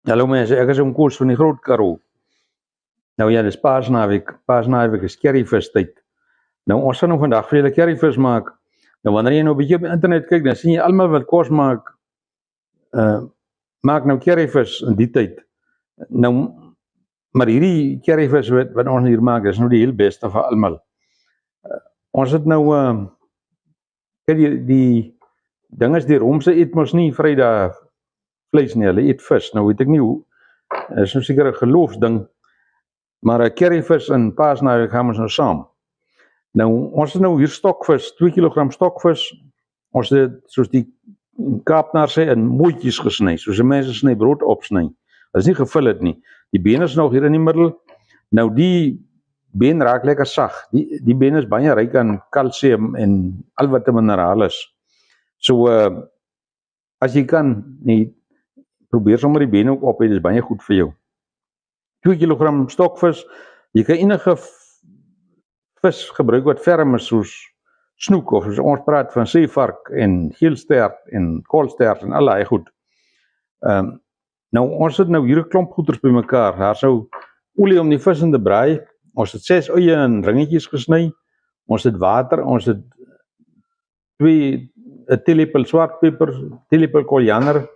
Hallo mense, ek is om Koos van die Groot Karoo. Nou ja, dis Paasnaweek is curryvistyd. Nou ons gaan nou vandag vir julle curryvis maak. Nou wanneer jy nou 'n bietjie op die internet kyk, dan sien jy almal wat kos maak, maak nou curryvis in die tyd. Nou, maar hierdie curryvis wat ons hier maak, is nou die heel beste vir almal. Ons het nou, kyk die ding is, die Romse eet mos nie Vrydag vleis nie, hulle eet vis. Nou weet ek nie hoe, is nou seker 'n geloofsding, maar 'n curryvis en Paasnaweek gaan ons nou saam. Nou, ons het nou hier stokvis, 2 kg stokvis. Ons het, soos die Kaapnaar sê, in mooitjies gesny, soos die mense sny brood opsny. Dit is nie gevul het nie. Die been is nog hier in die middel. Nou die been raak lekker sag. Die been is baie ryk aan kalsium en al wat 'n mineraal is. So as jy kan, probeer sommer die been ook op, dit is baie goed vir jou. 2 kg stokvis. Jy kan enige vis gebruik wat ferm is, soos snoek, of ons praat van seevark en geelstert en koolstert en allerlei goed. Nou ons het nou hier 'n klomp goeders bymekaar. Daar sou olie om die vis in te braai. Ons het 6 eie in ringetjies gesny. Ons het water, ons het 'n teelepel swartpeper, teelepel koriander,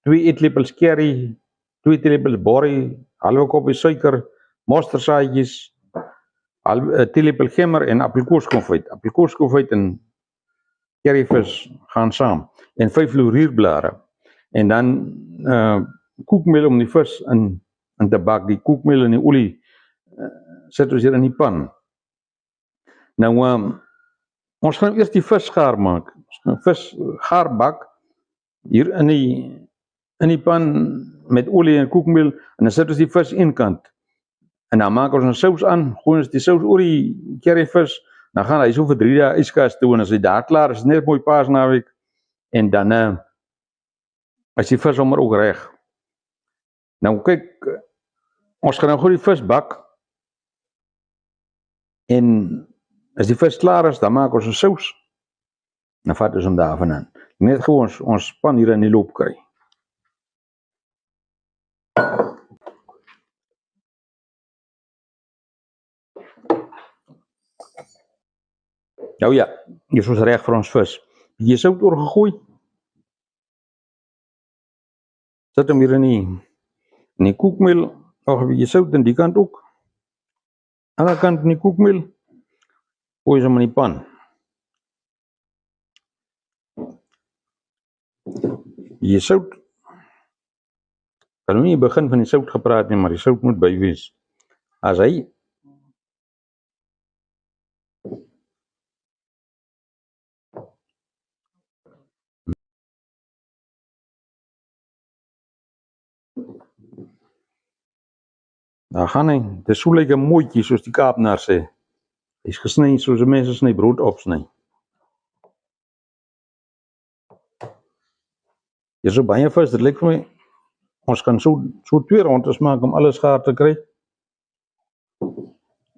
2 eetlepels curry, 2 teelepels borrie, halwe koppie suiker, mosterdsaadjies, 'n teelepel gemmer en appelkoeskonfyt. Appelkoeskonfyt en curryvis gaan saam. En 5 laurierblare. En dan koekmeel om die vis in te bak. Die koekmeel en die olie sit ons hier in die pan. Nou, ons gaan eers die vis gaar maak. Ons gaan vis gaar bak hier in die pan met olie en koekmeel, en dan sit ons die vis een kant. En dan maak ons 'n sous aan, gooi ons die sous oor die curryvis, dan gaan hy so vir 3 dae yskas toe, en as hy daar klaar is, net mooi Paasnaweek, en dan is die vis sommer ook reg. Nou kyk, ons gaan nou gou die vis bak, en as die vis klaar is, dan maak ons 'n sous, dan vat ons hom daarvandaan. Net gou ons pan hier in die loop kry. Nou ja, hier is ons reg vir ons vis. Bietjie sout oorgegooi. Sit hom hier in die koekmeel, nog 'n bietjie sout aan die kant ook. Aan die kant in die koekmeel, gooi hom in die pan. Bietjie sout. Kan nou nie begin van die sout gepraat nie, maar die sout moet by wees. As hy daar gaan hy, dis so lyk 'n mooitjie, soos die Kaapnaar sê. Hy's gesny soos die mense sny brood opsny. Hier is so baie vis, dit lyk vir my, ons kan so 2 rondes maak om alles gaar te kry.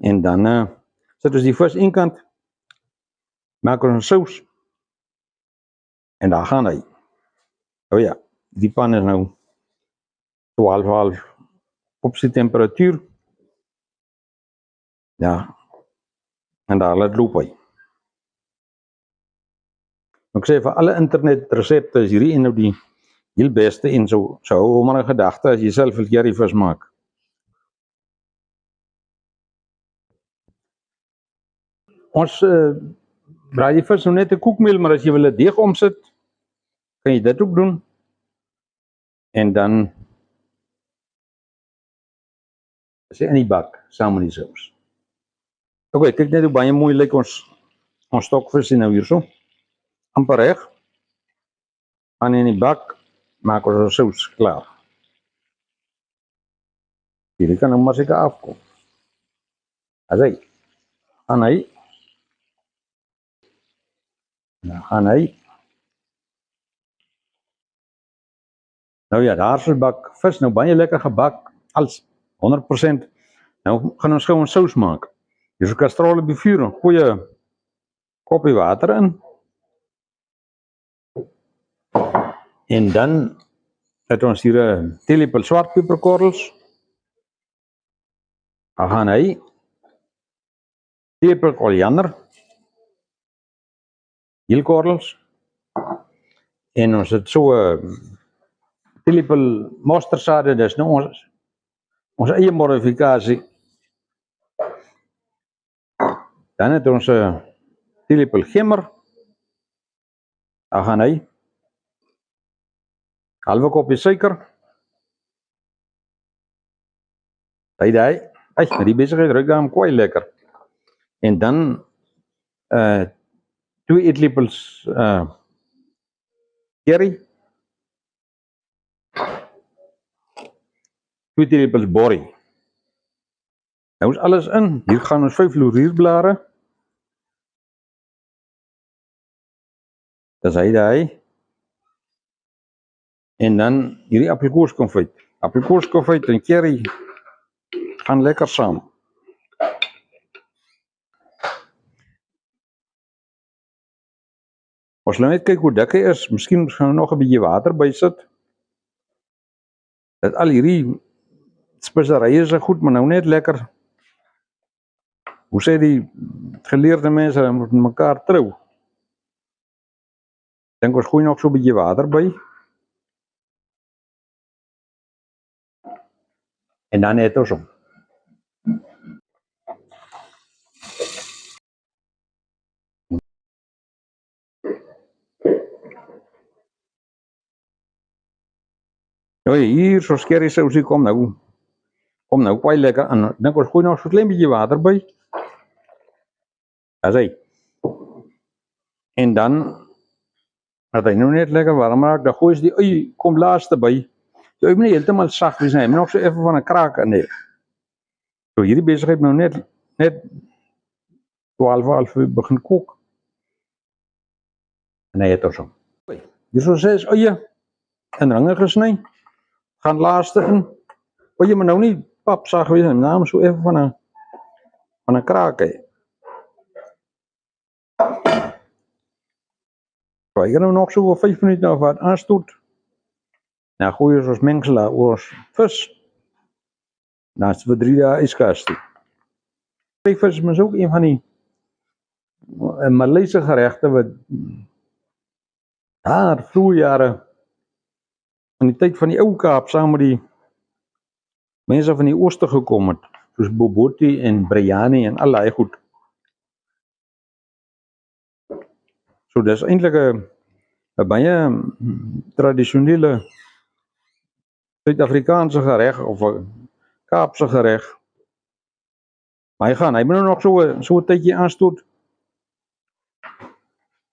En dan sit ons die vis een kant, maak ons 'n sous, en daar gaan hy. Oh ja, die pan is nou 12,5 op sy temperatuur. Ja, en daar laat loop hy. Ek sê, vir alle internet resepte is hierdie nou die heel beste, en so hou maar 'n gedagte as jy self 'n curryvis maak. Ons braai die vis nou net 'n koekmeel, maar as jy wil 'n deeg omsit, kan jy dit ook doen. En dan is hy in die bak, saam met die sous. Ok, kyk net hoe baie mooi lyk ons stokvis nou hierso. Amper reg. Aan in die bak, maak ons ons sous klaar. Hierdie kan nou maar seker afkom. As hy, aan hy. Dan gaan hy. Nou ja, daar is die bak vis, nou baie lekker gebak, als 100%. Nou gaan ons gou ons sous maak. Hier is 'n kastrol op die vuur, en gooi 'n koppie water in. En dan het ons hier 'n teelepel swartpeperkorrels. Dan gaan hy teelepel koriander, heelkorrels, en ons het so 'n teelepel mosterdsaad, dis nou ons eie modifikasie. Dan het ons 'n teelepel gemmer. Dan gaan hy halwe koppie suiker. Daai, die besigheid ruik daarom kwai lekker. En dan 2 eetlepels curry, 2 teelepels borrie. Nou is alles in. Hier gaan ons 5 laurierblare. Dis hy. En dan hierdie appelkoerskonfyt. Appelkoerskonfyt en curry gaan lekker saam. Ons laat net kyk hoe dik hy is. Miskien gaan we nog 'n bietjie water by sit. Dat al hierdie speserye is goed, maar nou net lekker. Hoe sê die geleerde mense, hulle moet mekaar trou. Dink ons gooi nog so 'n bietjie water by. En dan het ons hom. Nou hier so curry sousie kom nou kwai lekker aan. Dink ons gooi nog so 'n klein bietjie water by. As hy. En dan as hy nou net lekker warm raak, dan gooi jy die ui kom laaste by. Die ui moet nie heeltemal sag wees nie, hy moet nog so effe van 'n kraak in hê. So hierdie besigheid nou net 12 begin kook. En hy het ons hom. Hier so 6 uie in ringe gesny. Gaan laaste in. Oye, maar nou nie papsag wees nie, nou so effe van 'n kraak hê. So, ek gaan nou nog so 5 minute of wat aanstoot. Nou gooi ons mengsel oor ons vis. Dan is het vir 3 dae yskas toe. Die vis is ook een van die Maleise geregte wat daar vroeë jare in die tyd van die ou Kaap saam met die mense van die ooste gekom het, soos bobotie en biryani en al daai goed. So dis eintlik 'n baie tradisionele Suid-Afrikaanse gereg of 'n Kaapse gereg. Maar hy moet nou nog so 'n tydjie aanstoot.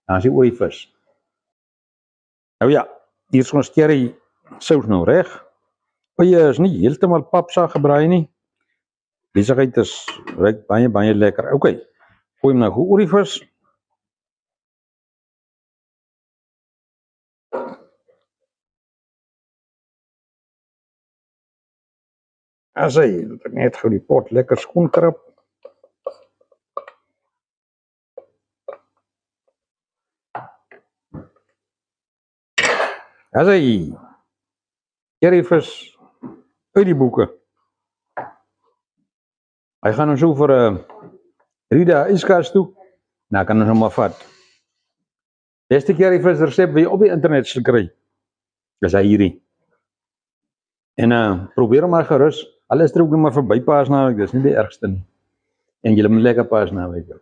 Dan is die ooivis. Nou ja, hier is ons curry sous nou reg. Oye is nie heeltemal papsag gebraai nie. Besigheid ruik baie lekker. OK. Gooi hom nou goed oor die vis. As hy net gou die pot lekker skoon krap. As hy curryvis uit die boeke. Hy gaan ons so vir 3 dae yskas toe. Nou kan ons hom maar vat. Beste curryvis resep wat jy op die internet sal kry. Dis hy hierdie. En probeer hom maar gerus. Alles er ook nog maar verby Paasnaweek, dis nie die ergste nie. En julle moet lekker Paasnaweek hê.